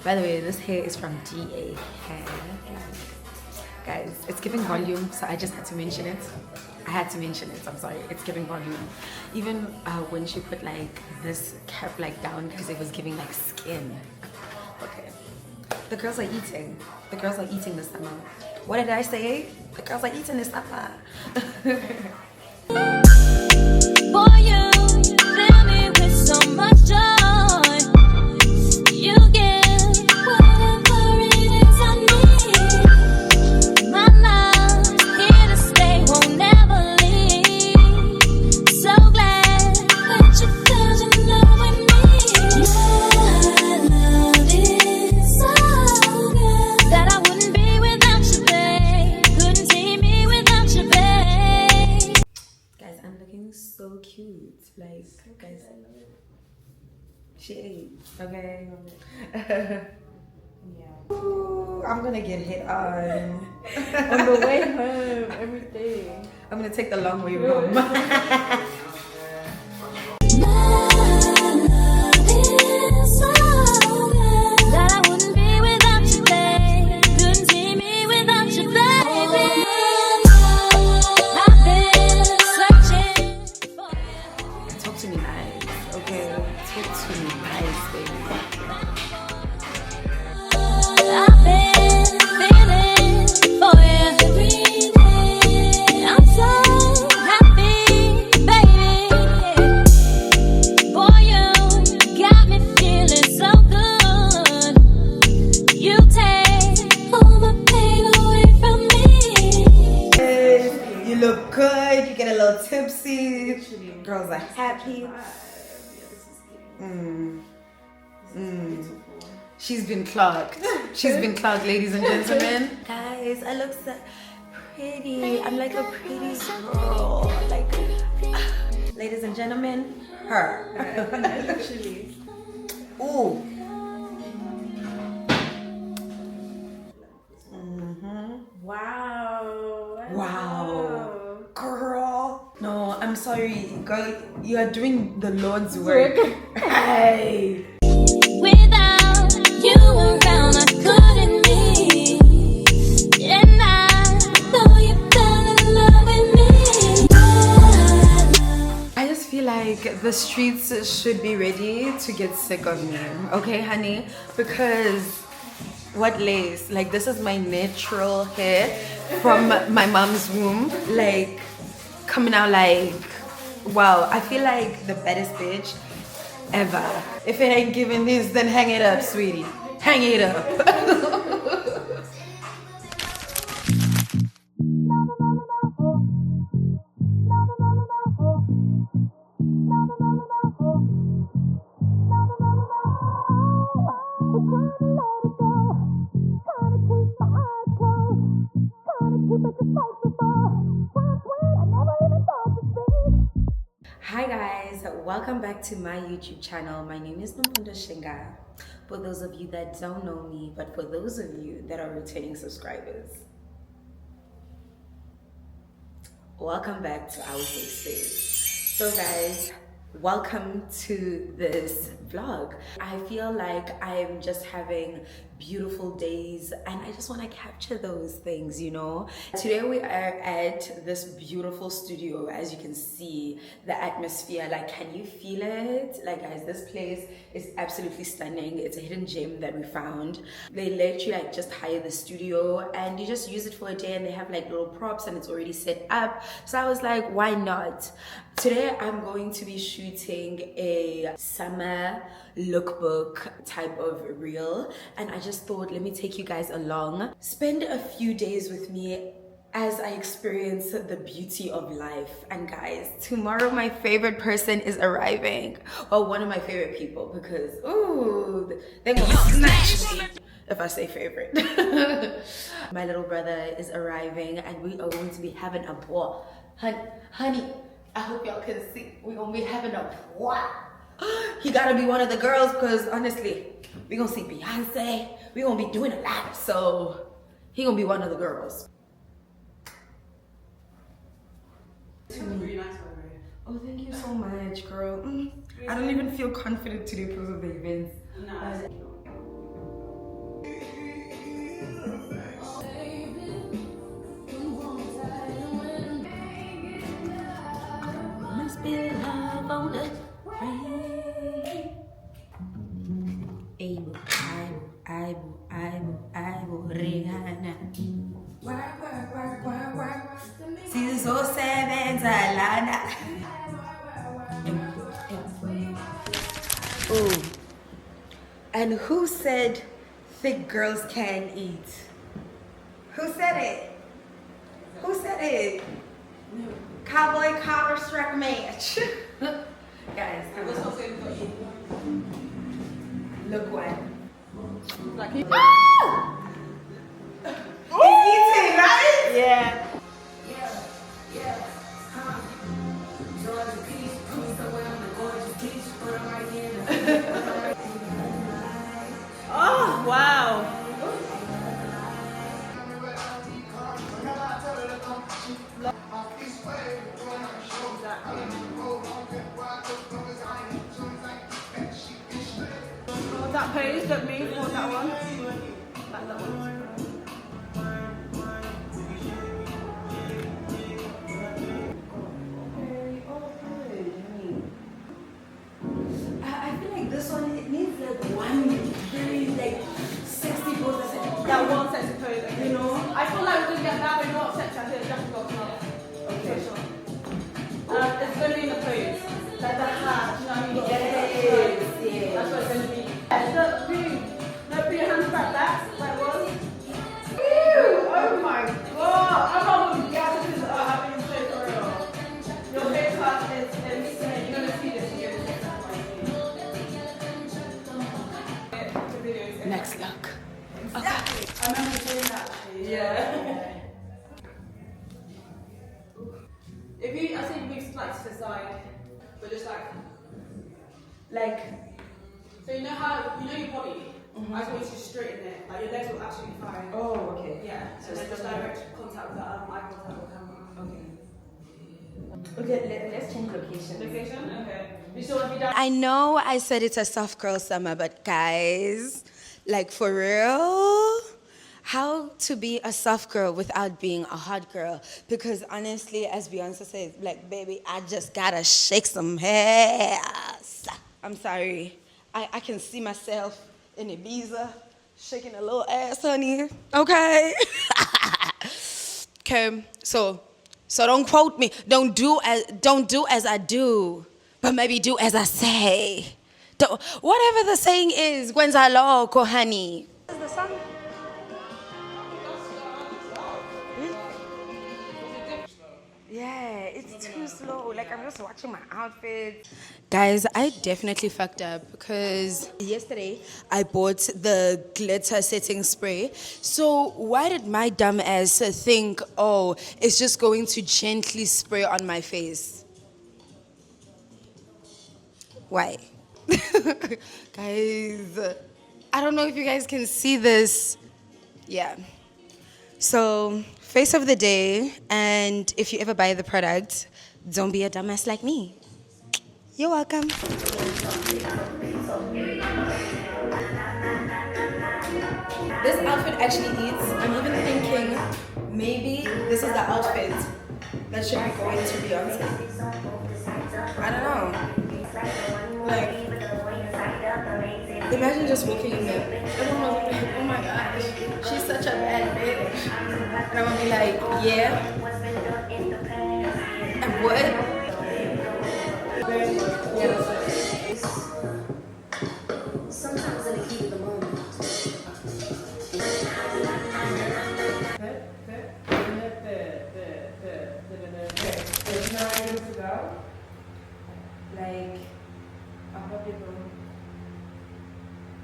By the way, this hair is from DA Hair. Guys, it's giving volume, so I just had to mention it. I had to mention it, I'm sorry. It's giving volume. Even when she put like this cap like down because it was giving like skin. Okay. The girls are eating. The girls are eating this summer. What did I say? The girls are eating this summer. For you, fill me with so much joy. You give whatever it is I need. My love, here to stay, won't never leave. So glad that you fell in love with me. My love is so good that I wouldn't be without you, babe. Couldn't see me without you, babe. Guys, I'm looking so cute. Like, guys, she ate, okay? Yeah. Ooh, I'm gonna get hit on. On the way home, everything. I'm gonna take the long way home. Talk to me nice, okay? Talk to me nice, baby. I've been feeling for you every day. I'm so happy, baby. Boy, you got me feeling so good. You take all my pain away from me. You look good, you get a little tipsy. Girls are happy. She's been clocked. She's been clocked, ladies and gentlemen. Guys, I look so pretty. I'm like a pretty girl. Like, ladies and gentlemen, her. Literally. Ooh. Wow. Wow. Girl. No, I'm sorry. Girl, you are doing the Lord's work. Hey. Without you around, I couldn't be. And I know you fell in love with me. I just feel like the streets should be ready to get sick of me. Okay, honey? Because what lace? Like, this is my natural hair from my mom's womb. Like, coming out like, wow. I feel like the baddest bitch ever. If it ain't giving this, then hang it up, sweetie. Hang it up. Hi guys, welcome back to my YouTube channel. My name is Nomfundo Shinga. For those of you that don't know me, but for those of you that are returning subscribers, welcome back to our safe space. So guys, welcome to this vlog. I feel like I'm just having beautiful days and I just want to capture those things, you know. Today we are at this beautiful studio. As you can see the atmosphere, like, can you feel it? Like, guys, this place is absolutely stunning. It's a hidden gem that we found. They let you like just hire the studio and you just use it for a day, and they have like little props and it's already set up. So I was like, why not? Today I'm going to be shooting a summer lookbook type of reel, and I just thought, let me take you guys along, spend a few days with me as I experience the beauty of life. And guys, tomorrow my favorite person is arriving. Well, one of my favorite people, because ooh, they will snatch me if I say favorite. My little brother is arriving and we are going to be having a ball. Honey, I hope y'all can see. We're gonna be having a ball. He gotta be one of the girls, because honestly, we're gonna see Beyonce. We're gonna be doing a lot, so he gonna be one of the girls. Really nice, by the way. Oh, thank you so much, girl. I don't even feel confident today because of the events. No. Aibu, Rihanna. Sizo sebenza lana. Oh, and who said thick girls can eat? Who said it? Who said it? Cowboy collar strike match. Guys, look what. Like He's eating, right? yeah. Oh wow. What was that page that me? What was that one? Like that one. I feel like this one, it needs like one very like sexy pose. That one sexy pose, okay. You know? I feel like we're gonna get that, but not sexy. I think just got enough. Okay. For sure. It's gonna be in the pose. Like the hat, you know what I mean? Yes. That's what it's gonna be. Look, put your hands back that. Like what? Ew! Oh my god! I'm not gonna get out of this having so for real. Your haircut is insane. You're gonna see this again. Next look. Exactly. I remember doing that actually. Yeah. If you, I think move like to the side, but just like, so you know how, you know your body, I just want you to straighten it, like your legs will absolutely fine. Oh, okay. Yeah, So and then it's just direct contact with the eye contact with the camera. Okay, let's change location. Location? Okay. You still want to be down? I know I said it's a soft girl summer, but guys, like for real, how to be a soft girl without being a hot girl? Because honestly, as Beyonce says, like, baby, I just gotta shake some ass. I'm sorry. I can see myself in Ibiza shaking a little ass, honey. Okay? Okay, so don't quote me. Don't do as I do, but maybe do as I say. Whatever the saying is, Gwenza loco, honey. Is the song? Yeah, it's too slow. Like, I'm just watching my outfit. Guys, I definitely fucked up because yesterday I bought the glitter setting spray. So why did my dumb ass think, oh, it's just going to gently spray on my face? Why? Guys, I don't know if you guys can see this. Yeah. So, face of the day, and if you ever buy the product, don't be a dumbass like me. You're welcome. This outfit actually eats. I'm even thinking maybe this is the outfit that should be going to Beyonce. I don't know. Like, imagine just walking in there. Everyone will be like, oh my gosh, she's such a bad bitch. And I'm gonna be like, yeah. And what? Sometimes in the heat of the moment. There's no items to go? Like, I'll probably go.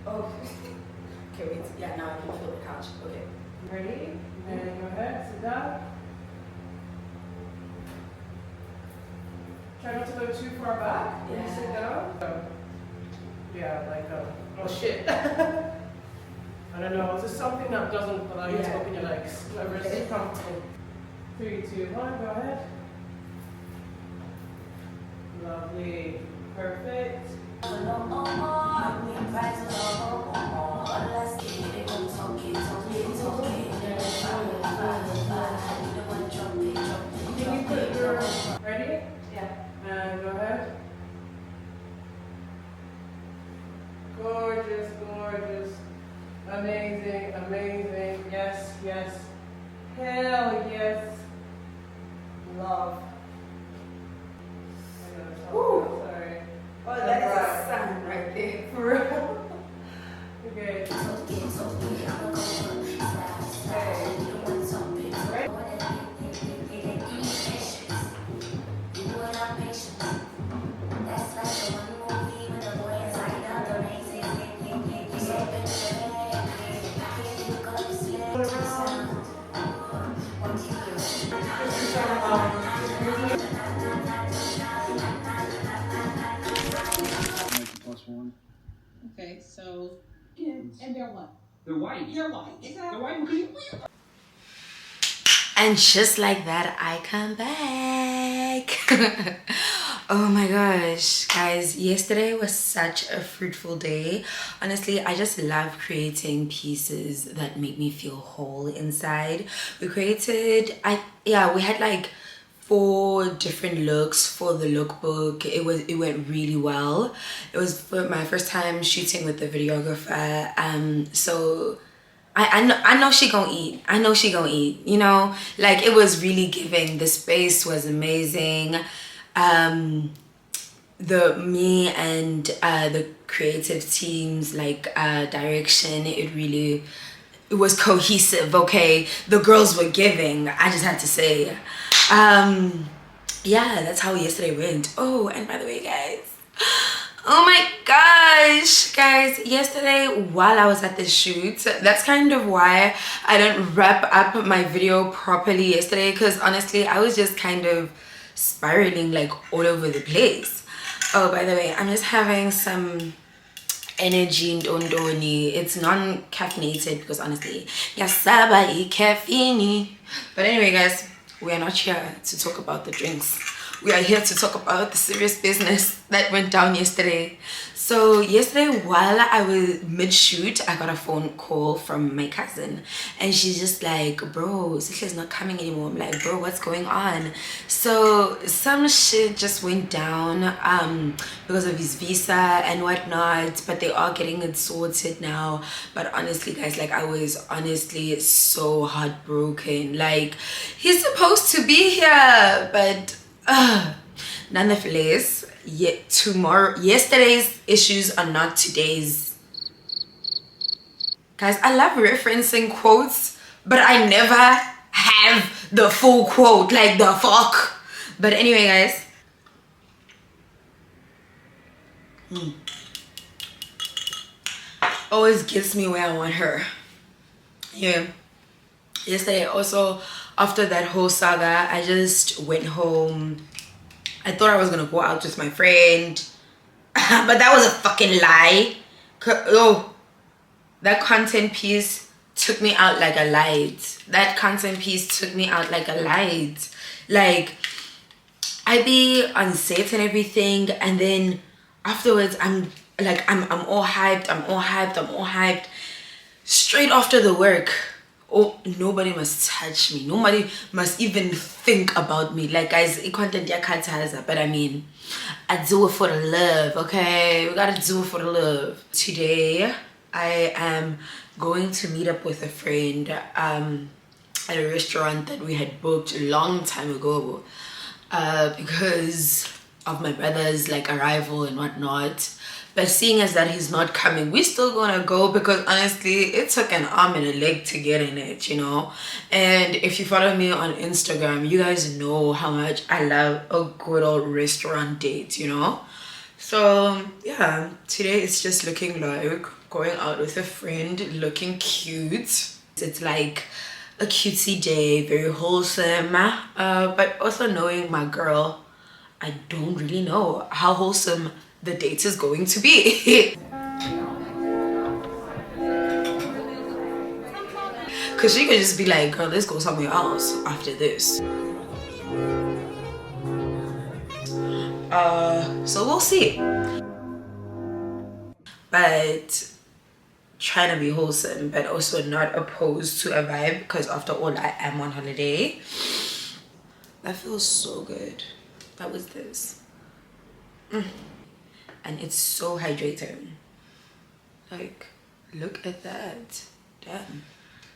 Oh, okay, wait. Yeah, now I can feel the couch. Okay. Ready? And go ahead, sit down. Try not to go too far back when you sit down. Yeah, like, oh shit. I don't know, is this something that doesn't allow you to open your legs? Whoever is comfortable. 3, 2, 1, go ahead. Lovely. Perfect. Ready? Yeah. And go ahead. Gorgeous, gorgeous. Amazing, amazing. Yes, yes. Hell yes. Love. Woo. Sorry. Oh, that is a sun right there. For real. Okay. +1. Okay, so and they're what? They're white. You're white. Exactly. They're white. And just like that, I come back. Oh my gosh, guys, yesterday was such a fruitful day. Honestly, I just love creating pieces that make me feel whole inside. We created, we had like 4 different looks for the lookbook. It went really well. It was for my first time shooting with the videographer. So I know she gonna eat. I know she gonna eat, you know, like it was really giving. The space was amazing. Me and the creative teams, like direction, it was cohesive. Okay, the girls were giving, I just had to say. Yeah, that's how yesterday went. Oh, and by the way, guys, oh my gosh, guys, yesterday while I was at the shoot, that's kind of why I didn't wrap up my video properly yesterday, because honestly I was just kind of spiraling like all over the place. Oh, by the way, I'm just having some energy ndondoni. It's non-caffeinated because honestly, yasaba caffeine. But anyway, guys, we are not here to talk about the drinks. We are here to talk about the serious business that went down yesterday. So yesterday while I was mid-shoot, I got a phone call from my cousin and she's just like, bro, Sisha's not coming anymore. I'm like, bro, what's going on? So some shit just went down because of his visa and whatnot, but they are getting it sorted now. But honestly, guys, like I was honestly so heartbroken. Like he's supposed to be here, but nonetheless, yesterday's issues are not today's. Guys, I love referencing quotes, but I never have the full quote, like the fuck. But anyway, guys, always gets me where I want her. Yeah, yesterday also, after that whole saga, I just went home. I thought I was gonna go out with my friend, but that was a fucking lie. Oh, that content piece took me out like a light. That content piece took me out like a light. Like, I be on set and everything, and then afterwards I'm all hyped. Straight after the work, oh, nobody must touch me. Nobody must even think about me. Like, guys, content yakataza, but I mean, I do it for the love, okay? We gotta do it for the love. Today, I am going to meet up with a friend at a restaurant that we had booked a long time ago because of my brother's like arrival and whatnot. But seeing as that he's not coming, we're still gonna go because honestly it took an arm and a leg to get in it, you know. And if you follow me on Instagram, you guys know how much I love a good old restaurant date, you know. So yeah, today it's just looking like going out with a friend, looking cute. It's like a cutesy day, very wholesome, but also knowing my girl, I don't really know how wholesome the date is going to be. Because she could just be like, girl, let's go somewhere else after this. So we'll see. But trying to be wholesome, but also not opposed to a vibe, because after all, I am on holiday. That feels so good. That was this. And it's so hydrating. Like, Look at that. Damn.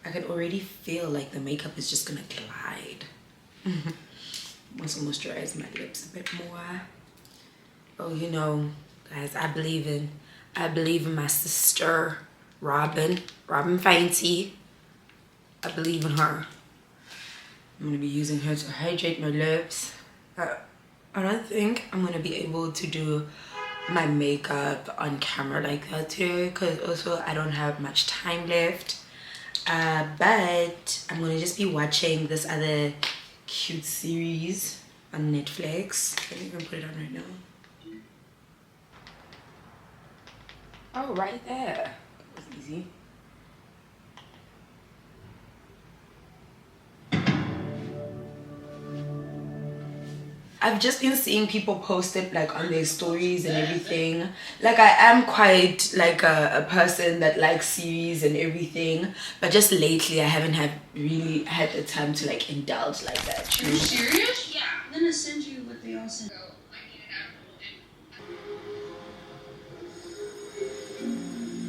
I can already feel like the makeup is just gonna glide. Also moisturize my lips a bit more. Oh, you know, guys, I believe in my sister, Robin Fenty. I believe in her. I'm gonna be using her to hydrate my lips. I don't think I'm gonna be able to do my makeup on camera like that today because also I don't have much time left. But I'm gonna just be watching this other cute series on Netflix. Let me even put it on right now. Oh, right there. That was easy. I've just been seeing people post it like on their stories and everything. Like I am quite like a person that likes series and everything, but just lately I haven't really had the time to like indulge like that. Are you serious? Yeah. I'm gonna send you what they all sent.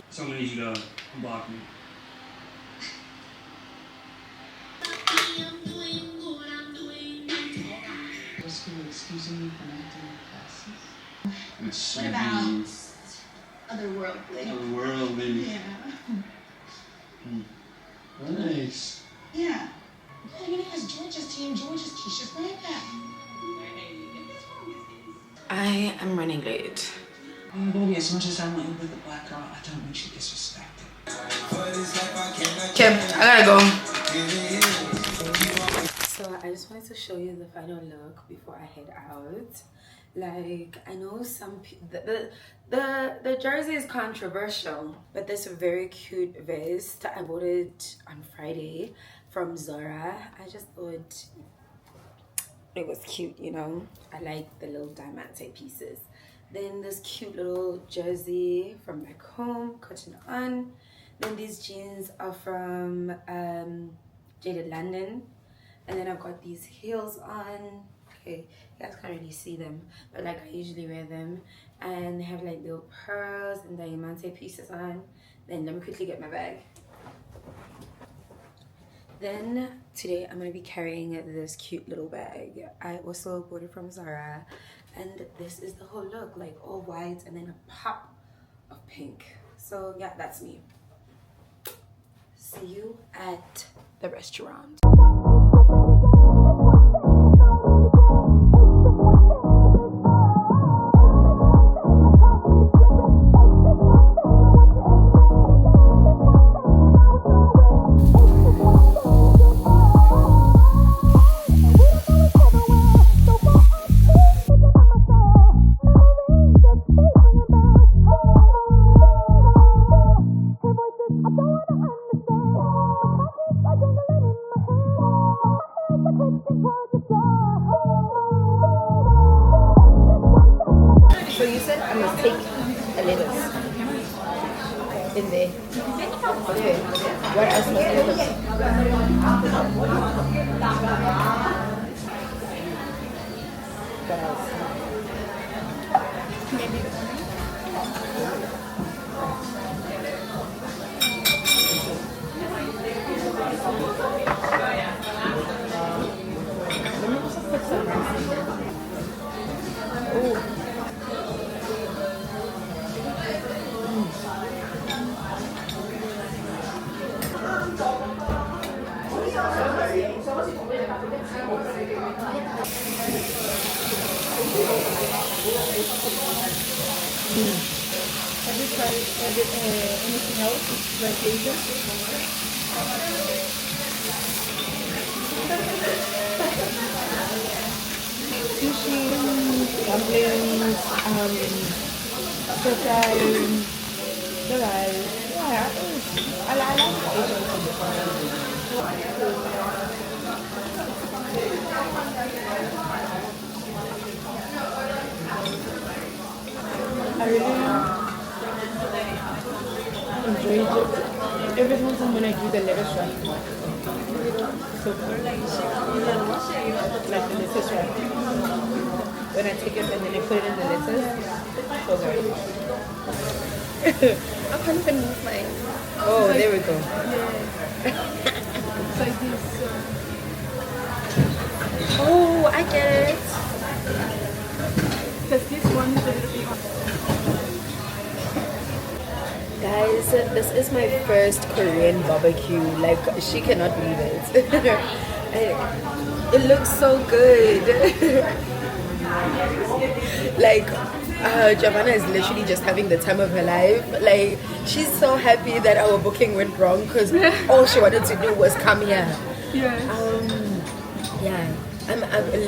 Someone needs you to block me. Excusing me for not doing classes. What about Otherworldly? Otherworldly. Yeah. Nice. Yeah. Yeah, you know, it's George's team. George's Keisha's grandpa. I am running late. Oh, baby, as much as I want you with a black girl, I don't want you disrespected. Okay, I gotta go. So I just wanted to show you the final look before I head out. Like, I know some the jersey is controversial, but this very cute vest, I bought it on Friday from Zara. I just thought it was cute, you know. I like the little diamante pieces. Then this cute little jersey from back home, cotton on. Then these jeans are from Jaded London. And then I've got these heels on. Okay, you guys can't really see them, but like I usually wear them. And they have like little pearls and diamante pieces on. Then let me quickly get my bag. Then today I'm gonna be carrying this cute little bag. I also bought it from Zara, and this is the whole look, like all white and then a pop of pink. So yeah, that's me. See you at the restaurant. So you said I must take a lettuce in there. Okay. What else must I put? What else? Let me just put some rice in there. Oh. Have you tried anything else like Asia? Sushi, dumplings, stir-fry, the rice. Yeah, I like Asian food. I really enjoyed it. Every time when I do the lettuce wrap. So like the lettuce wrap. When I take it and then I put it in the lettuce, so good. I can't even move mine. Oh, there we go. It's like this. Oh, I get it. Because this one is a little bit. Guys, this is my first Korean barbecue. Like, she cannot believe it. It looks so good. Like, Giovanna is literally just having the time of her life. Like, she's so happy that our booking went wrong because all she wanted to do was come here. Yes. Yeah. I'm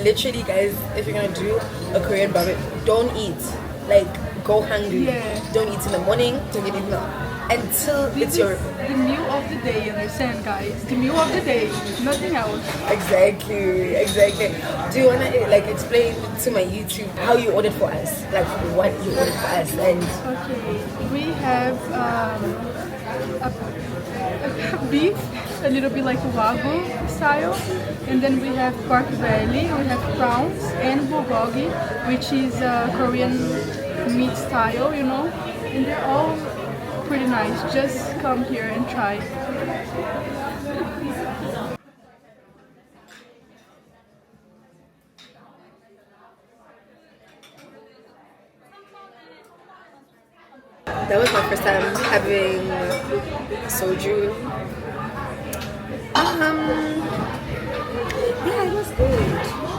literally, guys, if you're gonna do a Korean barbecue, don't eat. Like, go hungry. Yeah. Don't eat in the morning, don't eat in the until This it's your is the meal of the day, you understand, guys? The meal of the day, nothing else. exactly. Do you wanna like explain to my YouTube how you ordered for us? Like what you ordered for us and Okay, we have a beef, a little bit like Wagyu style, and then we have pork belly, we have prawns, and bulgogi, which is Korean meat style, you know, and they're all pretty nice. Just come here and try. that was my first time having soju. Yeah, it was good.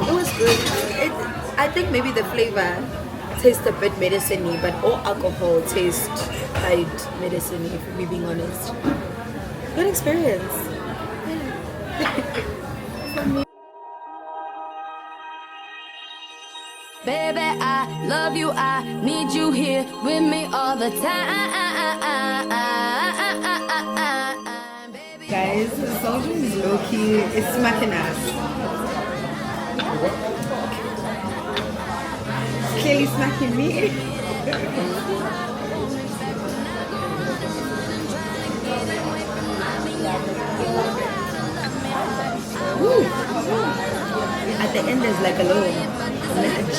It was good. I think maybe the flavor tastes a bit medicine-y, but all alcohol tastes quite medicine-y, if we're being honest. Good experience. Baby, I love you, I need you here with me all the time. Guys, soju is low-key, it's smacking us. Clearly smacking me. Woo. At the end there's like a little ledge.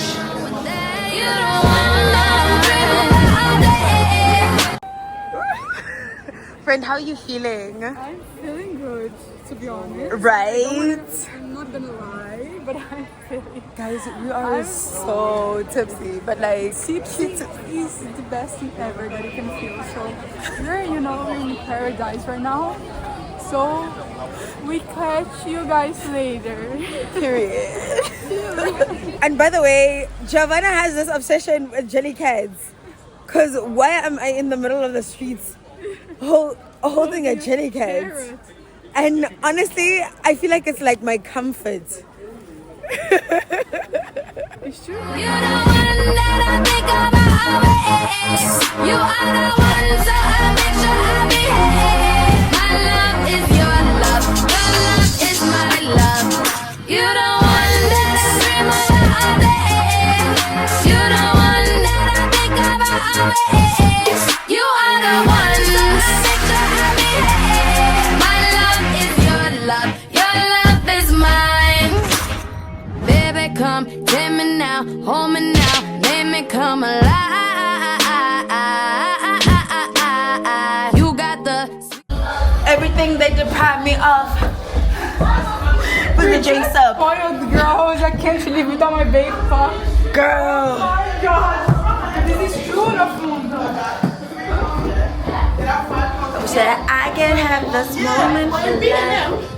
Friend, how are you feeling? I'm feeling good, to be honest. Right? I'm not gonna lie, but I'm feeling. Guys, we are so tipsy, but like Tipsy is the best thing ever that you can feel. So we're in paradise right now. So we catch you guys later. period. And by the way, Giovanna has this obsession with jelly cats. Cause why am I in the middle of the streets holding a jelly cat? And honestly, I feel like it's like my comfort. It's true. You're the one that I think about always. You are the one, so I make sure I behave. My love is your love is my love. You're the one that I dream about all day. You're the one that I think about always. You are the one, so I make sure I behave. My love is your love is mine. Baby, come, take me now, hold me now, make me come alive. You got the Everything they deprived me of. Put the drinks up. Spoiled girls, I can't live without my baby. Girl. Oh my god, this is true no fundo. Said I can have this moment for life.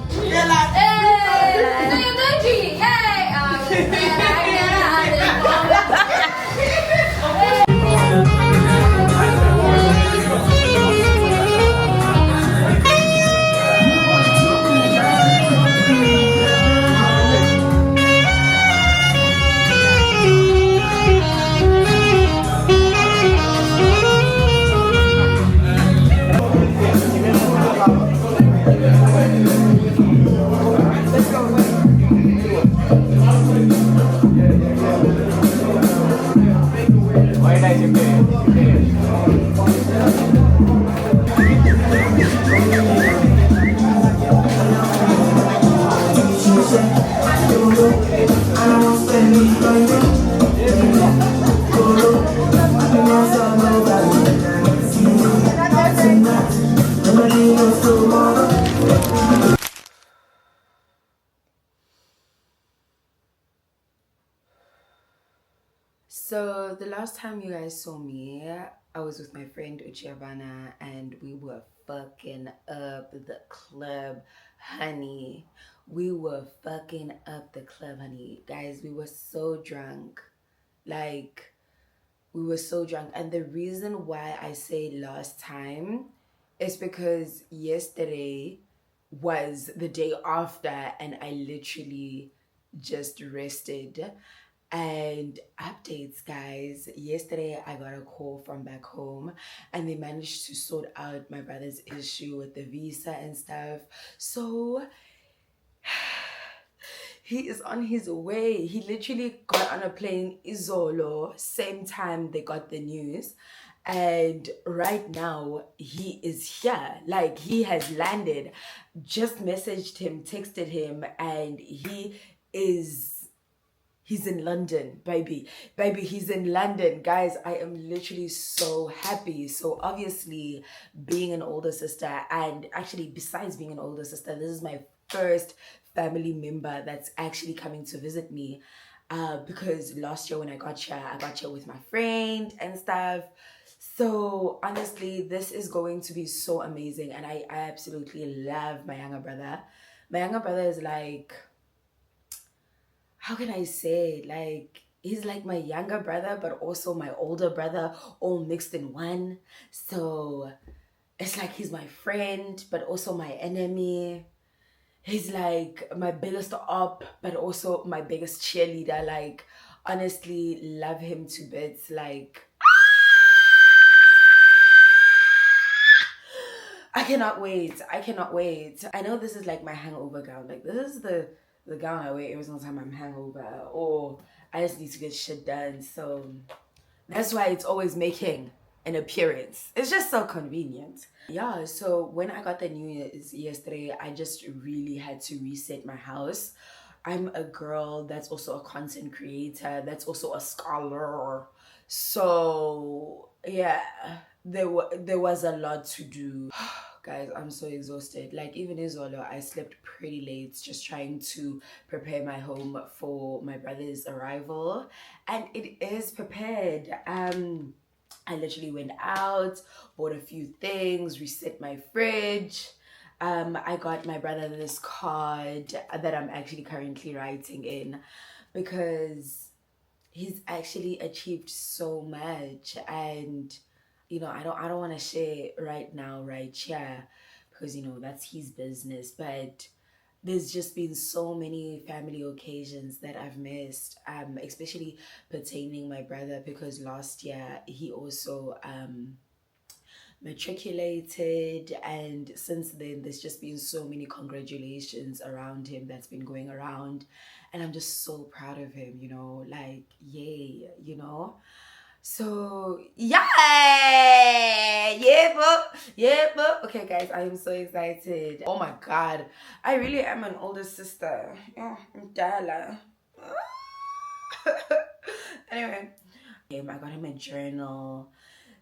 So the last time you guys saw me, I was with my friend Uchiabana and we were fucking up the club, honey. We were fucking up the club, honey. Guys, we were so drunk. Like, we were so drunk. And the reason why I say last time is because yesterday was the day after and I literally just rested. And updates, guys. Yesterday I got a call from back home and they managed to sort out my brother's issue with the visa and stuff. So he is on his way. He literally got on a plane izolo, same time they got the news. And right now he is here. Like, he has landed. Just messaged him, texted him, and he's in London, baby. Baby, he's in London. Guys, I am literally so happy. So obviously, being an older sister, and actually besides being an older sister, this is my first family member that's actually coming to visit me. Because last year when I got here with my friend and stuff. So honestly, this is going to be so amazing. And I absolutely love my younger brother. My younger brother is like, how can I say, like, he's like my younger brother, but also my older brother, all mixed in one. So it's like he's my friend, but also my enemy. He's like my biggest op, but also my biggest cheerleader. Like, honestly, love him to bits. Like, I cannot wait. I cannot wait. I know this is like my hangover gown. Like, this is the gown I wear every single time I'm hangover or I just need to get shit done. So that's why it's always making an appearance. It's just so convenient. Yeah, so when I got the news yesterday, I just really had to reset my house. I'm a girl that's also a content creator, that's also a scholar. So yeah, there was a lot to do. Guys, I'm so exhausted. Like, even Izolo, I slept pretty late just trying to prepare my home for my brother's arrival, and it is prepared. I literally went out, bought a few things, reset my fridge. I got my brother this card that I'm actually currently writing in because he's actually achieved so much, and you know, I don't want to share right now, right here, because you know that's his business. But there's just been so many family occasions that I've missed, especially pertaining my brother, because last year he also matriculated, and since then there's just been so many congratulations around him that's been going around, and I'm just so proud of him, you know, like, yay, you know. So yeah, but okay guys, I am so excited. Oh my god, I really am an older sister. Oh, Dala. Anyway, I got him a journal.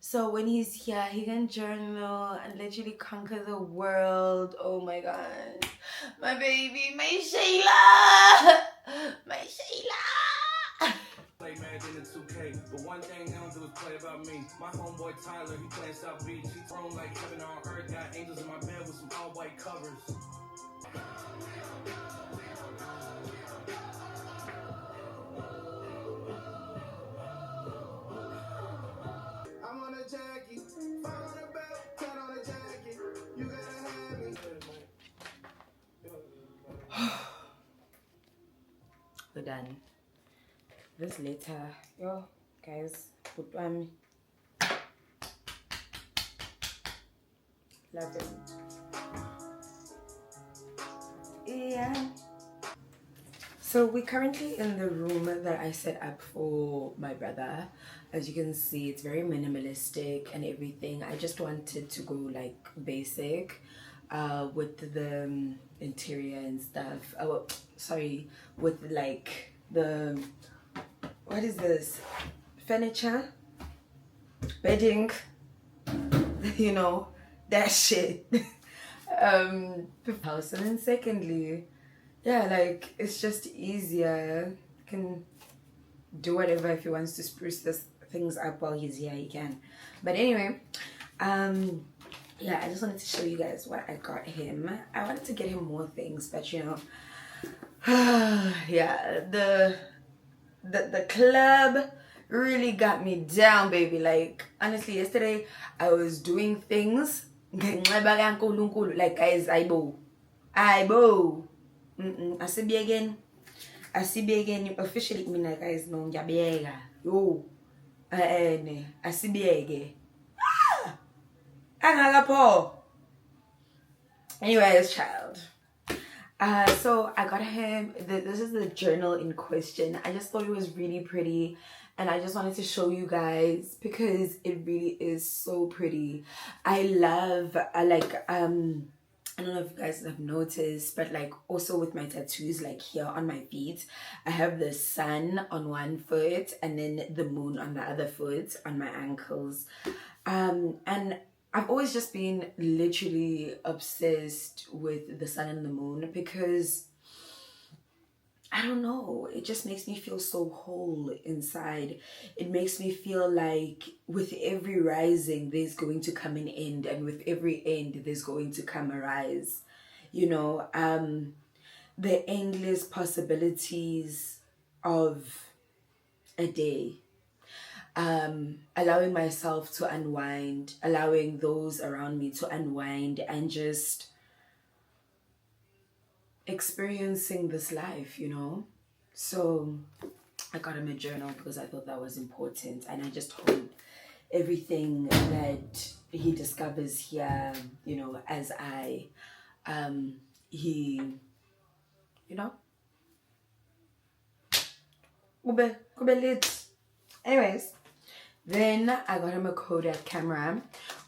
So when he's here, he can journal and literally conquer the world. Oh my god. My baby, my Shayla. My Shayla. Play Madden in 2K, but one thing they don't do is play about me. My homeboy Tyler, he playing South Beach. He thrown like heaven on earth, got angels in my bed with some all white covers. I'm on a jacket, 5 on a belt, 10 on a jacket. You gotta have me. We're done. This later, yo guys, put love it. Yeah. So we're currently in the room that I set up for my brother. As you can see, it's very minimalistic and everything. I just wanted to go like basic with the interior and stuff. Oh, sorry, with like the, what is this? Furniture, bedding, you know, that shit. House. And then secondly, yeah, like it's just easier. You can do whatever. If he wants to spruce this things up while he's here, he can. But anyway, yeah, I just wanted to show you guys what I got him. I wanted to get him more things, but you know, yeah, the club really got me down, baby. Like, honestly, yesterday I was doing things like, guys, I bow I see be again officially me like, guys, no njabiega yo I see be again anyways, child. So I got him, this is the journal in question. I just thought it was really pretty, and I just wanted to show you guys because it really is so pretty. I love, I don't know if you guys have noticed, but like also with my tattoos, like here on my feet, I have the sun on one foot and then the moon on the other foot on my ankles. And I've always just been literally obsessed with the sun and the moon because I don't know, it just makes me feel so whole inside. It makes me feel like with every rising there's going to come an end, and with every end there's going to come a rise. You know, the endless possibilities of a day. Allowing myself to unwind, allowing those around me to unwind, and just experiencing this life, you know. So I got him a journal because I thought that was important, and I just hope everything that he discovers here, you know, as he, you know, anyways. Then I got him a Kodak camera.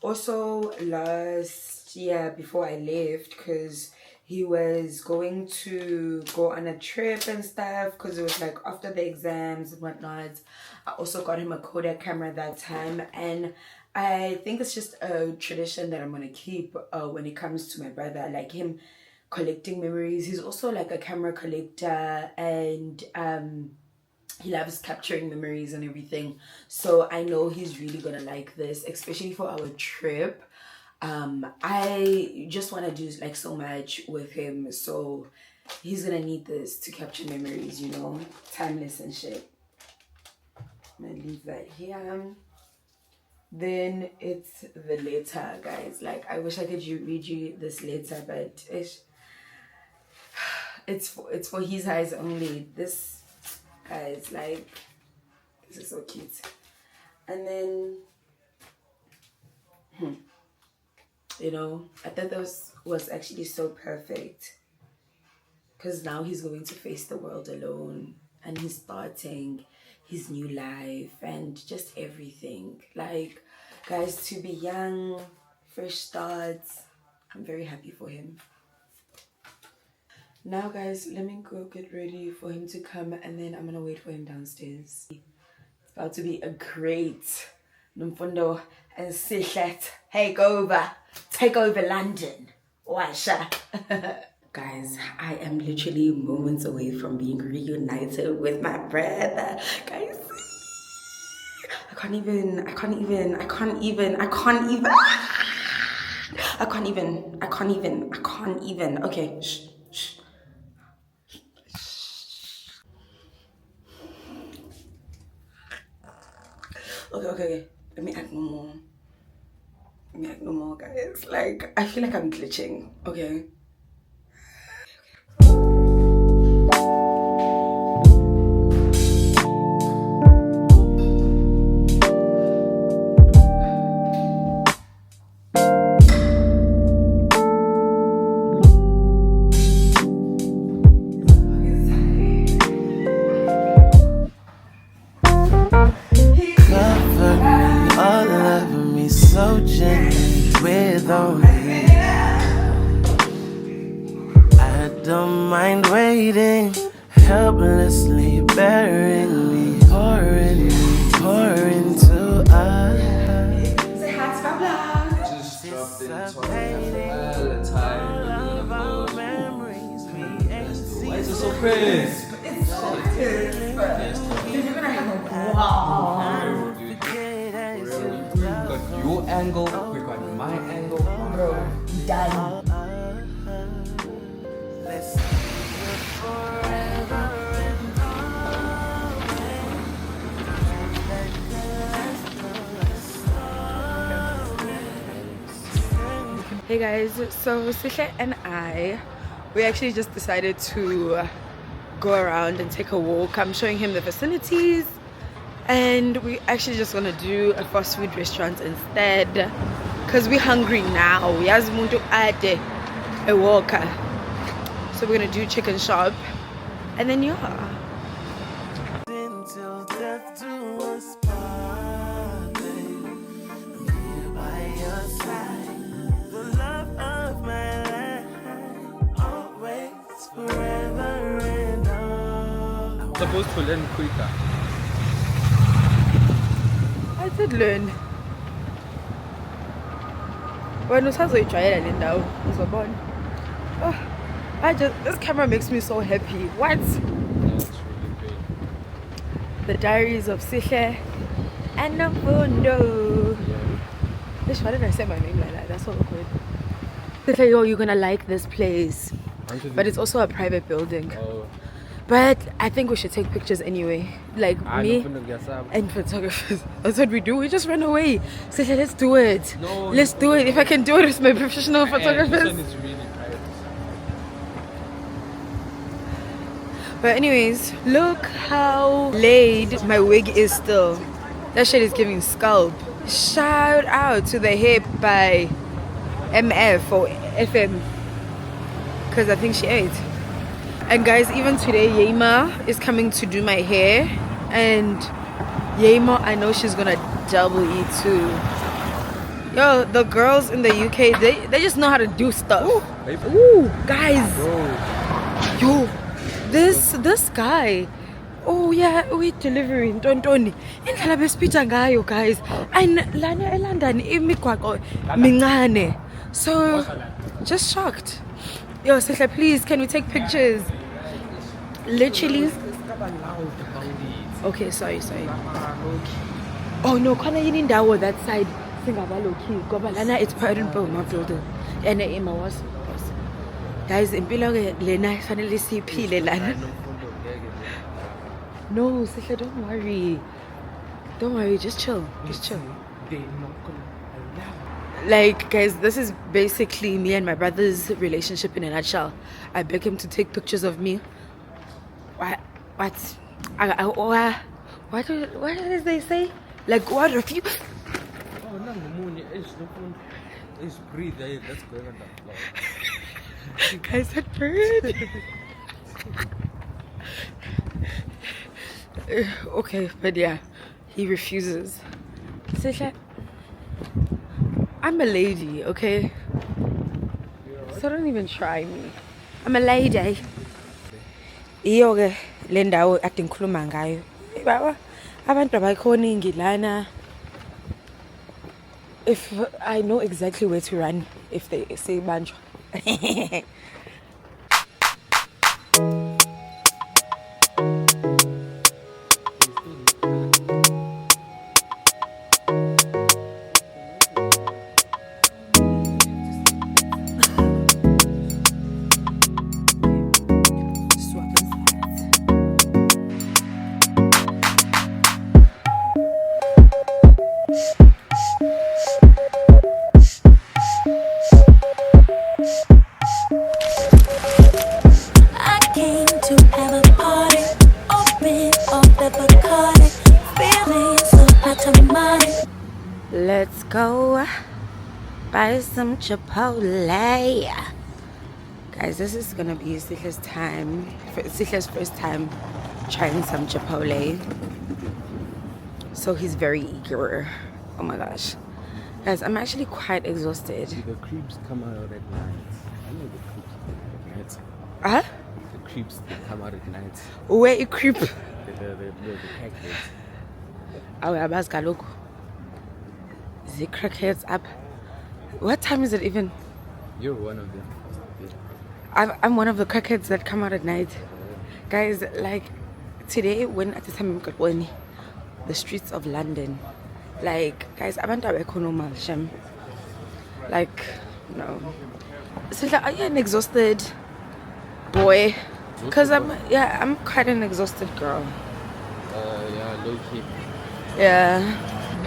Also last year before I left, because he was going to go on a trip and stuff, because it was like after the exams and whatnot. I also got him a Kodak camera that time, and I think it's just a tradition that I'm gonna keep when it comes to my brother. I like him collecting memories. He's also like a camera collector, and he loves capturing memories and everything. So I know he's really gonna like this, especially for our trip. I just want to do like so much with him, so he's gonna need this to capture memories, you know, timeless and shit. I'm gonna leave that here. Then it's the letter, guys. Like, I wish I could read you this letter, but it's for his eyes only. This, guys, like, this is so cute. And then you know, I thought that was actually so perfect, because now he's going to face the world alone, and he's starting his new life and just everything. Like, guys, to be young, fresh starts, I'm very happy for him. Now, guys, let me go get ready for him to come, and then I'm gonna wait for him downstairs. It's about to be a great Numfundo and Sishet take over London. Washa. Guys, I am literally moments away from being reunited with my brother. Guys, I can't even. Okay, shh. Okay. Let me act no more, guys. Like, I feel like I'm glitching. Okay. Don't mind waiting, helplessly burying me, pouring to us. Just dropped in the time. Why is it so crisp? You're gonna Wow. We got your angle, we got my angle. Bro, Done. Hey guys, so Sihle and we actually just decided to go around and take a walk. I'm showing him the facilities, and we actually just gonna do a fast food restaurant instead because we're hungry now. We have muntu ade a walker, so we're gonna do chicken shop, and then yeah. Until death do us part, babe. I'm here by your side. The love of my life, always, forever and all. supposed to learn quicker. I did learn. When usazoyijwayela le ndawo uzobona. Oh, this camera makes me so happy. What? That's really great. The Diaries of Sihle and Nafundo. Yeah. Why did I say my name like that? That's so awkward. Sihle, yo, you're gonna like this place. But it's also a private building. Oh. But I think we should take pictures anyway. Like me and photographers. That's what we do. We just run away. Sihle, let's do it. No, let's do it. If I can do it with my professional This one photographers. is really private. But anyways, look how laid my wig is still. That shit is giving scalp. Shout out to the hip by MF or FM, because I think she ate. And guys, even today Yema is coming to do my hair, and Yema, I know she's gonna double eat too. Yo, the girls in the UK, they just know how to do stuff. Ooh, guys. Yo, this guy. Oh yeah, we're delivering. Tontoni. Indlela besipitha ngayo, guys. And lana eLondon imigwaqo mincane. So just shocked. Yo, Sihle, please, can we take pictures? Literally. Okay, sorry. Oh no, khona yini indawo that side singaba low key ngoba lana it's parent my building. And Emma was. Guys, impilo ke lena fanele siphile lana. No, Sihle, don't worry. Don't worry, just chill. Like, guys, this is basically me and my brother's relationship in a nutshell. I beg him to take pictures of me. What did they say? Like, what if you... Oh, no, it's breathe. That's going on that floor. Guys, that bird. Okay, but yeah, he refuses. Sihle, I'm a lady, okay? So don't even try me. I'm a lady. Iyo ke le ndawo ade ngikhuluma ngayo. Baba, abantu abayikhoningi lana. If I know exactly where to run if they say banjwa. Let's go buy some Chipotle. Guys, this is gonna be Sihle's first time trying some Chipotle. So he's very eager. Oh my gosh. Guys, I'm actually quite exhausted. The creeps come out at night. I know the creeps at night. Huh? The creeps that come out at night. Where you creep? The crackheads. Oh, yeah, look. The crackheads up. What time is it even? You're one of them. I'm one of the crackheads that come out at night. Guys, like today when at the time the streets of London. Like, guys, abantu abekhuluma shem. Like, no. So, like, are you an exhausted boy? Because I'm quite an exhausted girl. Yeah, low key. Yeah.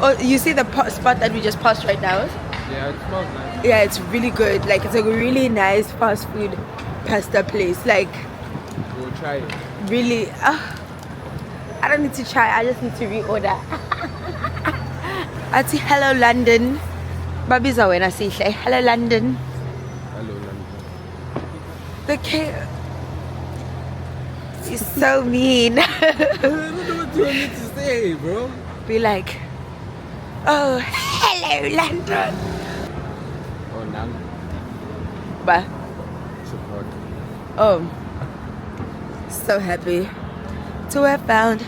Oh, you see the spot that we just passed right now? Yeah, it smells nice. Yeah, it's really good. Like, it's a really nice fast food pasta place. Like, We'll try it. really, I don't need to try. I just need to reorder. I'd say hello London. Babiza when I say hello London. Hello, London. The K. She's so mean. I don't know what you want me to say, bro. Be like, oh, hello London. Oh, now. But Support. oh, so happy to have found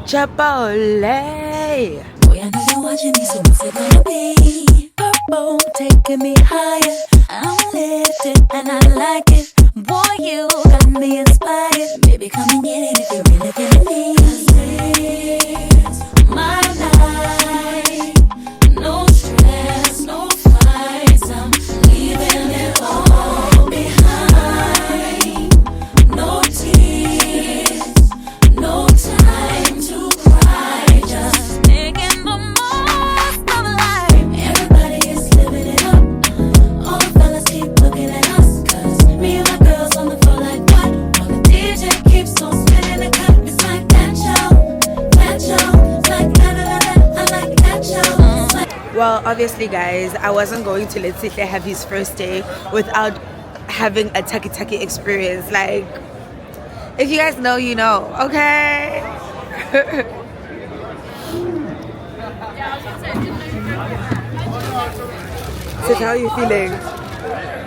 Chipotle. Boy, I know you're watching me, so what's it gonna be? Purple, taking me higher. I'm lifted and I like it. Boy, you got me inspired. Baby, come and get it if you really feel me. 'Cause it's my life. No stress, no fights. I'm leaving it all behind. No tears, no time to cry. Just making the most of life. Everybody is living it up. All the fellas keep looking at us. 'Cause me and my girls on the floor like what? While the DJ keeps on spinning the cut. It's like that show, that show. It's like da-da-da-da. I like that show. It's like Well, obviously, guys, I wasn't going to let Sihle have his first day without having a taki experience. Like, if you guys know, you know, okay? So how are you feeling?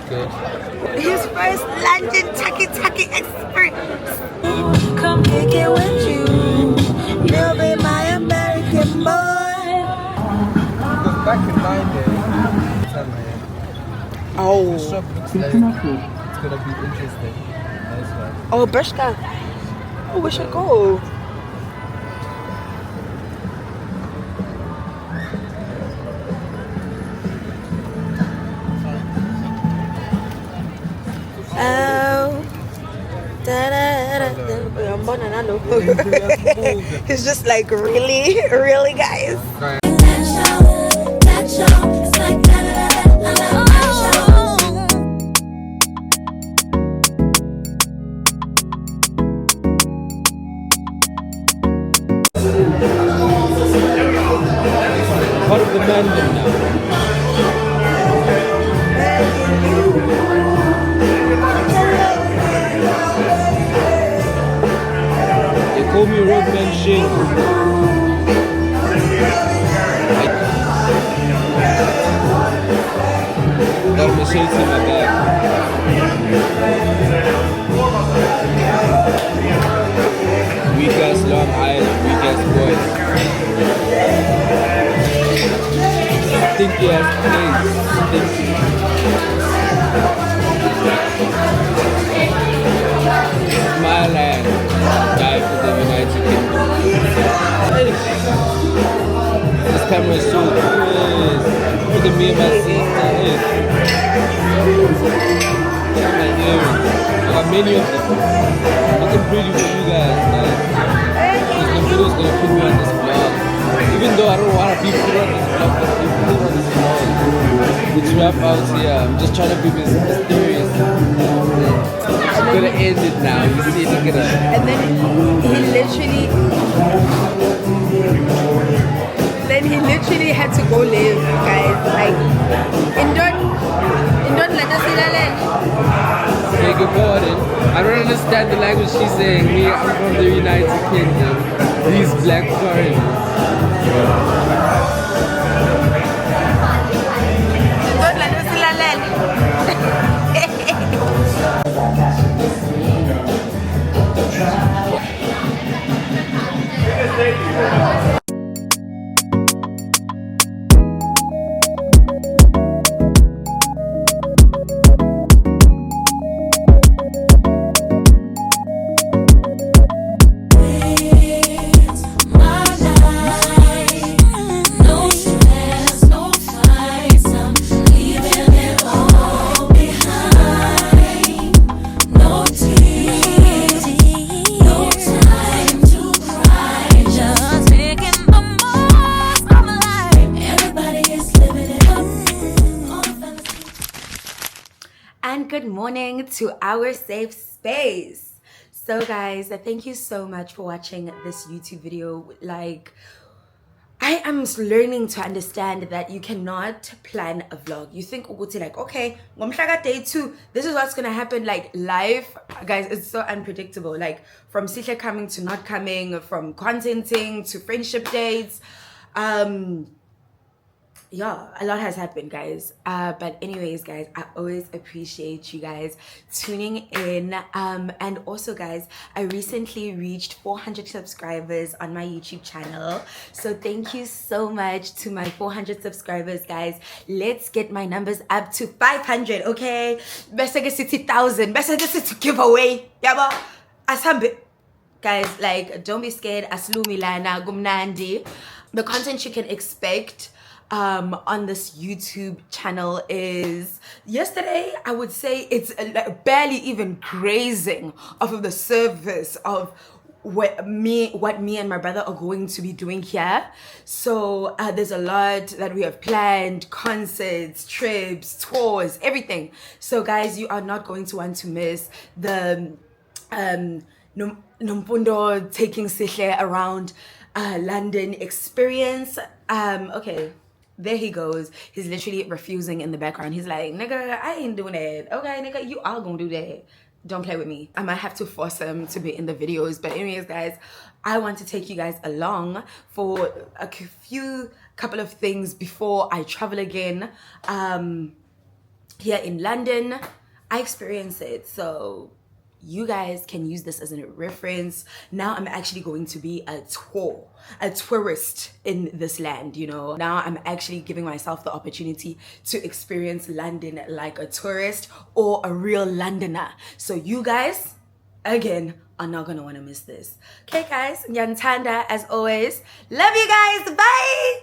Good. His first London taki experience. Come kick it with you. You'll be my American boy. Because back in my day, it's at my end. Oh, The shop looks like it's gonna be interesting. Nice one. oh, Bershka. Oh, we should go. Oh, he's just like, really, really, guys. that show, that show. It's like da-da-da-da. I like that show. Part of the London now. They call me Roadman Shane. Got my shades in my bag. Weak ass Long Island, weak ass boys. Stinky ass place. Stinky. It's my land. Die for the United Kingdom. This camera is so good. Look at me and my sister. Look at my earrings. I got many of them. Looking pretty for you guys, man. This video is gonna put me on this vlog. Even though I don't want to be put on this vlog, but be put on this vlog. It's rap out here. I'm just trying to be mysterious. I'm gonna end it now. You see, look at that. And then he literally had to go live, guys. Like, in don't let us see that land. Beg your pardon. I don't understand the language she's saying. Me, I'm from the United Kingdom. These black foreigners. Don't let us see that land. It's my life. morning to our safe space. So guys, thank you so much for watching this YouTube video. Like, I am learning to understand that you cannot plan a vlog. You think like, okay, day 2, this is what's gonna happen. Like, life, guys, it's so unpredictable. Like, from Sihle coming to not coming, from contenting to friendship dates, yeah, a lot has happened, guys. But anyways, guys, I always appreciate you guys tuning in. And also, guys, I recently reached 400 subscribers on my YouTube channel. So thank you so much to my 400 subscribers, guys. Let's get my numbers up to 500, okay? Best I get 60,000. Best I get to give away. Yabo. Asambe. Guys, like, don't be scared. Aslumi lana gumnandi. The content you can expect on this YouTube channel is, yesterday I would say it's barely even grazing off of the surface of what me and my brother are going to be doing here. So there's a lot that we have planned: concerts, trips, tours, everything. So guys, you are not going to want to miss the Nompundo taking Sihle around London experience. Okay, there he goes. He's literally refusing in the background. He's like, nigga, I ain't doing that. Okay, nigga, you are gonna do that. Don't play with me. I might have to force him to be in the videos. But anyways, guys, I want to take you guys along for a couple of things before I travel again. Here in London, I experienced it. So you guys can use this as a reference. Now I'm actually going to be a tourist in this land, you know. Now I'm actually giving myself the opportunity to experience London like a tourist or a real Londoner. So you guys, again, are not gonna wanna miss this. Okay guys, Nyantanda as always. Love you guys, bye!